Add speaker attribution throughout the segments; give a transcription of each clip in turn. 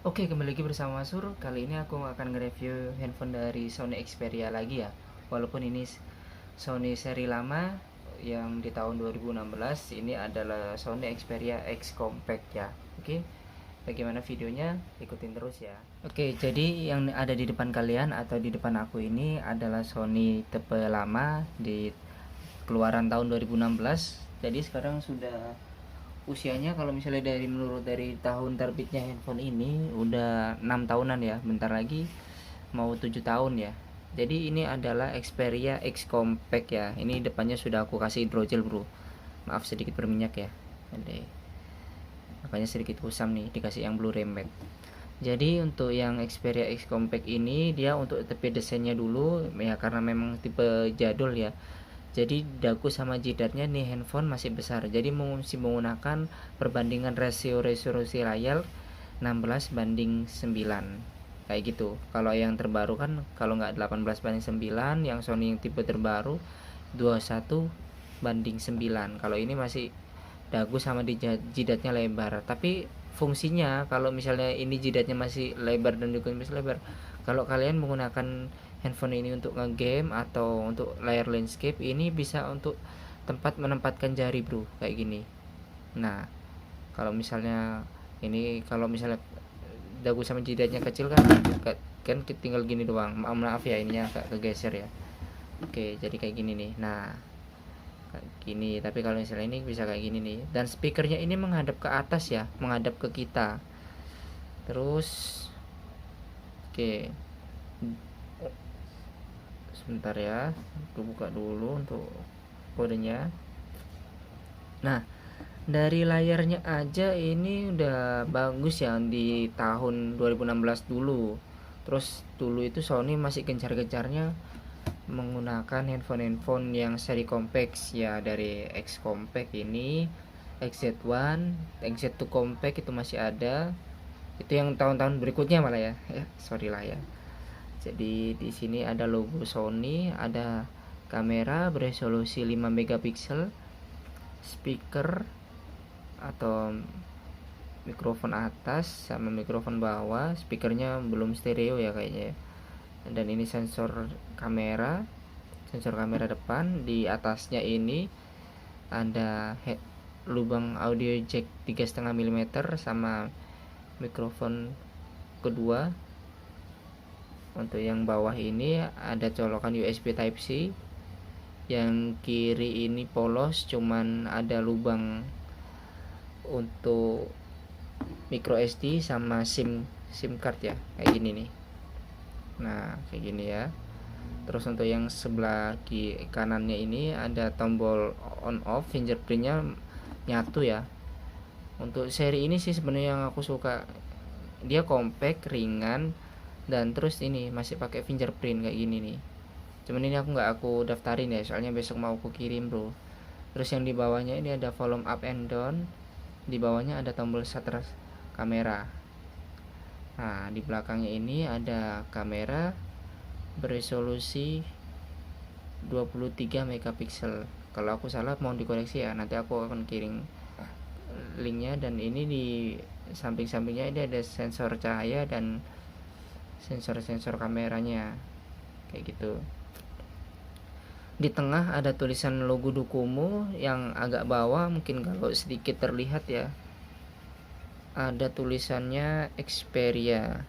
Speaker 1: Oke, kembali lagi bersama Sur. Kali ini aku akan nge-review handphone dari Sony Xperia lagi ya. Walaupun ini Sony seri lama yang di tahun 2016, ini adalah Sony Xperia X Compact ya. Oke, bagaimana videonya? Ikutin terus ya. Oke, jadi yang ada di depan kalian atau di depan aku ini adalah Sony tipe lama di keluaran tahun 2016. Jadi sekarang sudah usianya, kalau misalnya menurut dari tahun terbitnya handphone ini udah 6 tahunan ya, bentar lagi mau 7 tahun ya. Jadi ini adalah Xperia X Compact ya. Ini depannya sudah aku kasih hidrogel bro, maaf sedikit berminyak ya. Jadi makanya sedikit kusam nih dikasih yang blue red. Jadi untuk yang Xperia X Compact ini dia untuk tipe desainnya dulu ya, karena memang tipe jadul ya. Jadi dagu sama jidatnya nih handphone masih besar. Jadi menggunakan perbandingan rasio resolusi layar 16:9 kayak gitu. Kalau yang terbaru kan kalau nggak 18:9, yang Sony yang tipe terbaru 21:9. Kalau ini masih dagu sama di jidatnya lebar. Tapi fungsinya kalau misalnya ini jidatnya masih lebar dan dagunya masih lebar, kalau kalian menggunakan handphone ini untuk ngegame atau untuk layar landscape, ini bisa untuk tempat menempatkan jari bro, kayak gini. Nah, kalau misalnya kalau misalnya dagu sama jidatnya kecil kan, kan tinggal gini doang. Maaf ya, ininya agak kegeser ya. Oke, jadi kayak gini nih. Nah, kayak gini. Tapi kalau misalnya ini bisa kayak gini nih. Dan speakernya ini menghadap ke atas ya, menghadap ke kita. Terus, oke, sebentar ya, aku buka dulu untuk kodenya. Nah, dari layarnya aja ini udah bagus ya di tahun 2016 dulu. Terus dulu itu Sony masih gencar-gencarnya menggunakan handphone-handphone yang seri compact ya, dari X Compact ini, XZ1, XZ2 Compact itu masih ada. Itu yang tahun-tahun berikutnya malah ya. Sorry lah ya. Jadi di sini ada logo Sony, ada kamera beresolusi 5 megapiksel, speaker atau mikrofon atas sama mikrofon bawah. Speakernya belum stereo ya kayaknya ya. Dan ini sensor kamera depan. Di atasnya ini ada lubang audio jack 3,5 mm sama mikrofon kedua. Untuk yang bawah ini ada colokan USB Type C. Yang kiri ini polos, cuman ada lubang untuk micro SD sama SIM card ya, kayak gini nih. Nah, kayak gini ya. Terus untuk yang sebelah kanannya ini ada tombol on off, fingerprintnya nyatu ya. Untuk seri ini sih sebenarnya yang aku suka, dia compact, ringan, dan terus ini masih pakai fingerprint kayak gini nih. Cuman ini aku daftarin ya, soalnya besok mau aku kirim bro. Terus yang di bawahnya ini ada volume up and down. Di bawahnya ada tombol shutter kamera. Nah, di belakangnya ini ada kamera beresolusi 23 megapiksel. Kalau aku salah mau dikoreksi ya, nanti aku akan kirim linknya. Dan ini di samping-sampingnya ini ada sensor cahaya dan sensor-sensor kameranya kayak gitu. Di tengah ada tulisan logo Docomo, yang agak bawah mungkin kalau sedikit terlihat ya, ada tulisannya Xperia.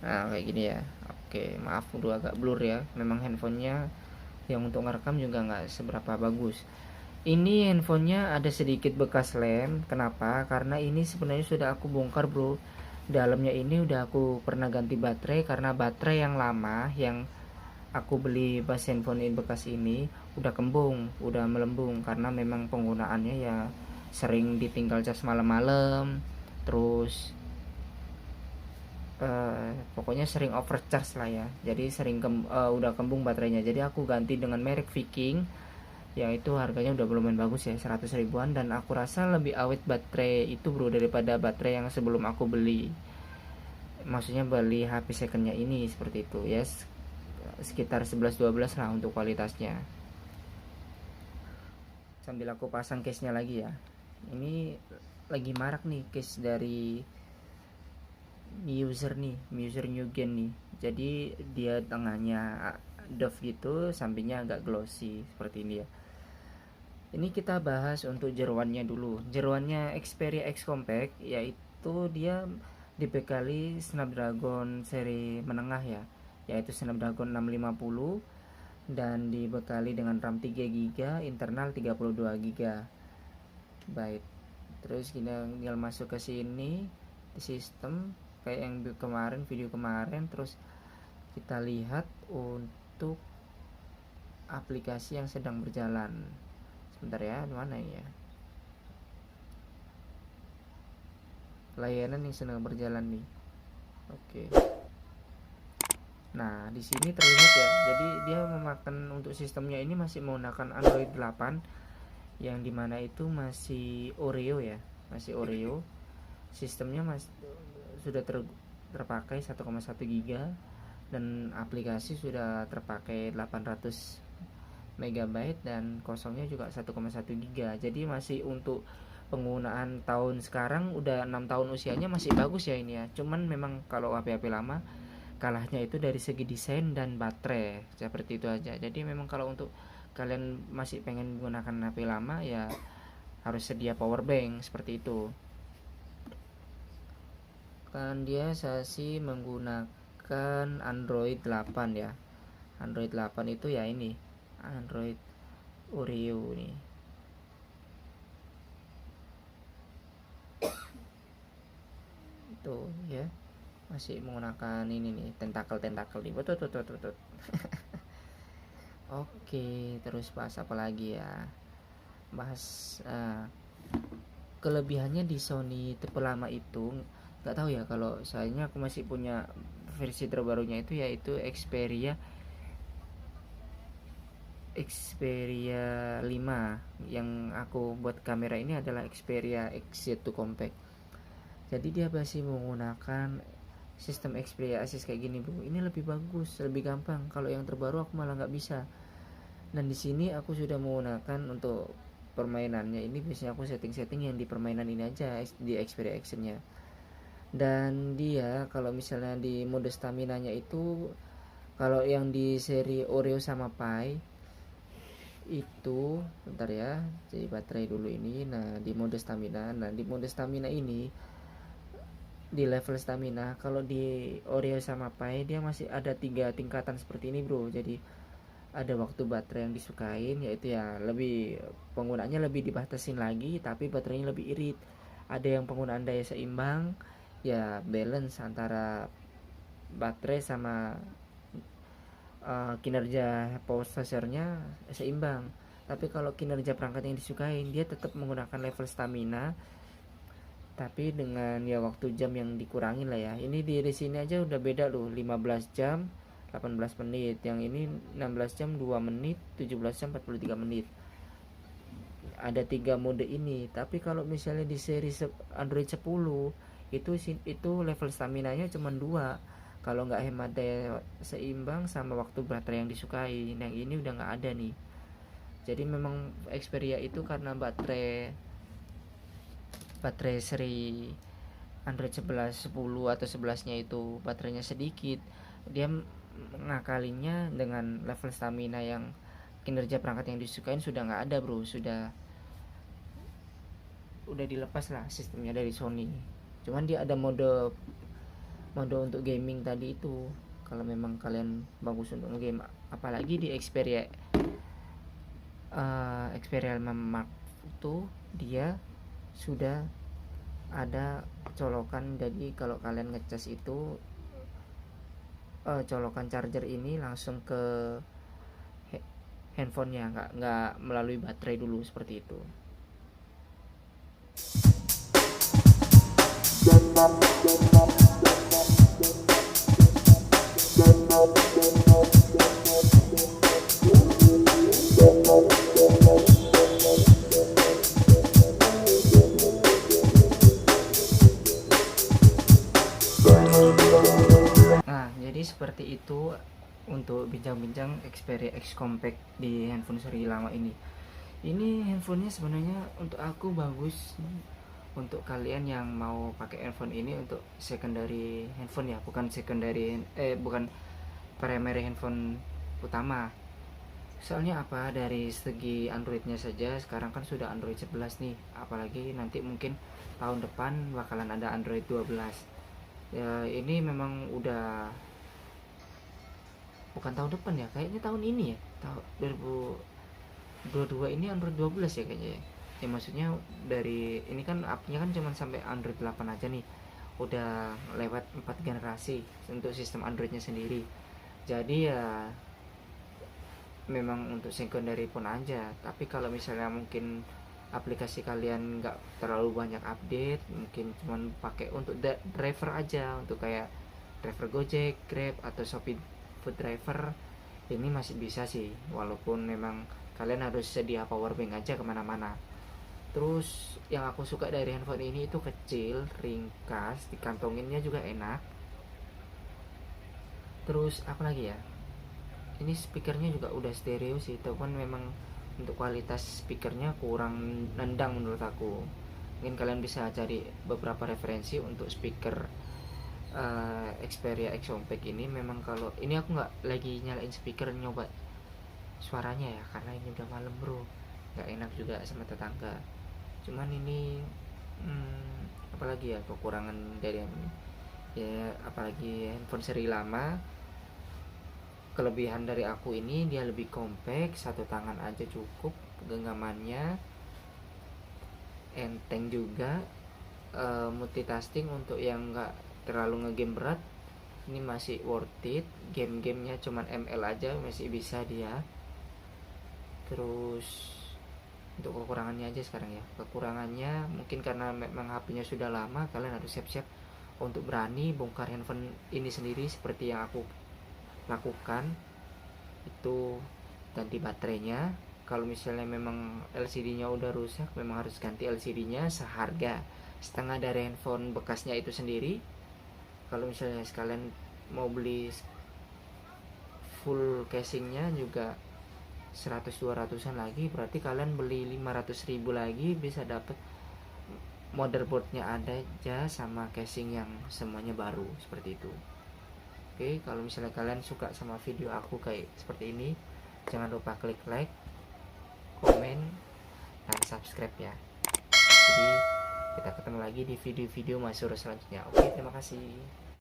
Speaker 1: Nah, kayak gini ya. Oke, maaf udah agak blur ya, memang handphonenya yang untuk ngerekam juga nggak seberapa bagus. Ini handphonenya ada sedikit bekas lem. Kenapa? Karena ini sebenarnya sudah aku bongkar bro. Dalamnya ini udah aku pernah ganti baterai, karena baterai yang lama yang aku beli pas handphone ini bekas ini udah kembung, udah melembung, karena memang penggunaannya ya sering ditinggal cas malam-malam. Terus pokoknya sering overcharge lah ya, jadi sering udah kembung baterainya. Jadi aku ganti dengan merek Viking, yang itu harganya udah lumayan bagus ya, 100 ribuan. Dan aku rasa lebih awet baterai itu bro daripada baterai yang sebelum aku beli, maksudnya beli HP secondnya ini, seperti itu ya. Sekitar 11-12 lah untuk kualitasnya. Sambil aku pasang case nya lagi ya. Ini lagi marak nih case dari Muser New Gen nih. Jadi dia tengahnya doff gitu, sampingnya agak glossy seperti ini ya. Ini kita bahas untuk jeroannya dulu. Jeroannya Xperia X Compact yaitu dia dibekali Snapdragon seri menengah ya, yaitu Snapdragon 650 dan dibekali dengan RAM 3 GB, internal 32 GB. Terus kita tinggal masuk ke sini di sistem kayak yang kemarin, video kemarin. Terus kita lihat untuk aplikasi yang sedang berjalan. Sebentar ya, mana ya? Layanan yang sedang berjalan nih. Oke. Nah, di sini terlihat ya. Jadi dia memakan untuk sistemnya ini masih menggunakan Android 8 yang dimana itu masih Oreo ya, masih Oreo. Sistemnya sudah terpakai 1,1 GB dan aplikasi sudah terpakai 800 MB dan kosongnya juga 1,1 GB. Jadi masih untuk penggunaan tahun sekarang, udah 6 tahun usianya, masih bagus ya ini ya. Cuman memang kalau HP-HP lama kalahnya itu dari segi desain dan baterai, seperti itu aja. Jadi memang kalau untuk kalian masih pengen menggunakan HP lama ya harus sedia power bank seperti itu. Kan dia sasi menggunakan Android 8 ya. Android 8 itu ya ini Android Oreo nih. Itu ya masih menggunakan ini nih, tentakel nih. Betul. Oke, terus bahas apa lagi ya? Bahas kelebihannya di Sony tipe lama itu nggak tahu ya. Kalau sayanya aku masih punya versi terbarunya itu, yaitu Xperia 5. Yang aku buat kamera ini adalah Xperia XZ2 Compact. Jadi dia masih menggunakan sistem Xperia Assist kayak gini bro. Ini lebih bagus, lebih gampang. Kalau yang terbaru aku malah nggak bisa. Dan di sini aku sudah menggunakan untuk permainannya ini, biasanya aku setting yang di permainan ini aja, di Xperia Action-nya. Dan dia kalau misalnya di mode stamina-nya itu, kalau yang di seri Oreo sama Pi itu, bentar ya, jadi baterai dulu ini. Nah, di mode stamina. Nah, di mode stamina ini, di level stamina, kalau di Oreo sama Pi dia masih ada 3 tingkatan seperti ini bro. Jadi ada waktu baterai yang disukain, yaitu ya lebih penggunaannya lebih dibatasin lagi, tapi baterainya lebih irit. Ada yang penggunaan daya seimbang, ya balance antara baterai sama kinerja power seimbang. Tapi kalau kinerja perangkat yang disukain, dia tetap menggunakan level stamina, tapi dengan ya waktu jam yang dikurangin lah ya. Ini di sini aja udah beda loh, 15 jam 18 menit, yang ini 16 jam 2 menit, 17 jam 43 menit. Ada 3 mode ini. Tapi kalau misalnya di seri Android 10 itu level stamina nya cuma 2. Kalau nggak hemat daya seimbang sama waktu baterai yang disukai. Yang ini udah nggak ada nih. Jadi memang Xperia itu karena baterai seri Android 11, 10 atau 11-nya itu baterainya sedikit, dia ngakalinya dengan level stamina yang kinerja perangkat yang disukain sudah nggak ada bro, udah dilepas lah sistemnya dari Sony. Cuman dia ada mode untuk gaming tadi itu, kalau memang kalian bagus untuk game, apalagi di Xperia Mark itu dia sudah ada colokan. Jadi kalau kalian ngecas itu colokan charger ini langsung ke handphonenya, nggak melalui baterai dulu seperti itu. Nah, jadi seperti itu untuk bincang-bincang Xperia X Compact di handphone seri lama ini. Ini handphonenya sebenarnya untuk aku bagus untuk kalian yang mau pakai handphone ini untuk secondary handphone ya, bukan secondary bukan primary handphone utama. Soalnya apa, dari segi Androidnya saja sekarang kan sudah Android 11 nih, apalagi nanti mungkin tahun depan bakalan ada Android 12 ya. Ini memang udah, bukan tahun depan ya, kayaknya tahun ini ya, tahun 2022 ini Android 12 ya kayaknya ya. Ya maksudnya dari ini kan upnya kan cuma sampai Android 8 aja nih, udah lewat 4 generasi untuk sistem Androidnya sendiri. Jadi ya memang untuk secondary pun aja. Tapi kalau misalnya mungkin aplikasi kalian nggak terlalu banyak update, mungkin cuman pakai untuk driver aja, untuk kayak driver Gojek, Grab atau Shopee Food Driver, ini masih bisa sih, walaupun memang kalian harus sedia power bank aja kemana-mana. Terus yang aku suka dari handphone ini itu kecil, ringkas, dikantonginnya juga enak. Terus apa lagi ya, ini speakernya juga udah stereo sih, tapi kan memang untuk kualitas speakernya kurang nendang menurut aku. Mungkin kalian bisa cari beberapa referensi untuk speaker Xperia X Compact ini. Memang kalau ini aku nggak lagi nyalain speaker nyoba suaranya ya, karena ini udah malam bro, nggak enak juga sama tetangga. Cuman ini apalagi ya kekurangan dari ya, apalagi handphone seri lama. Kelebihan dari aku ini dia lebih compact, satu tangan aja cukup, genggamannya enteng juga, multitasking untuk yang nggak terlalu ngegame berat ini masih worth it. Game-gamenya cuman ML aja masih bisa dia. Terus untuk kekurangannya aja sekarang ya, kekurangannya mungkin karena memang HP-nya sudah lama, kalian harus siap-siap untuk berani bongkar handphone ini sendiri seperti yang aku lakukan, itu ganti baterainya. Kalau misalnya memang LCD-nya udah rusak, memang harus ganti LCD-nya seharga setengah dari handphone bekasnya itu sendiri. Kalau misalnya sekalian mau beli full casingnya juga 100-200an lagi, berarti kalian beli 500.000 lagi bisa dapat motherboardnya ada aja sama casing yang semuanya baru seperti itu. Oke, kalau misalnya kalian suka sama video aku kayak seperti ini, jangan lupa klik like, komen, dan subscribe ya. Jadi kita ketemu lagi di video-video Mas Suro selanjutnya. Oke, terima kasih.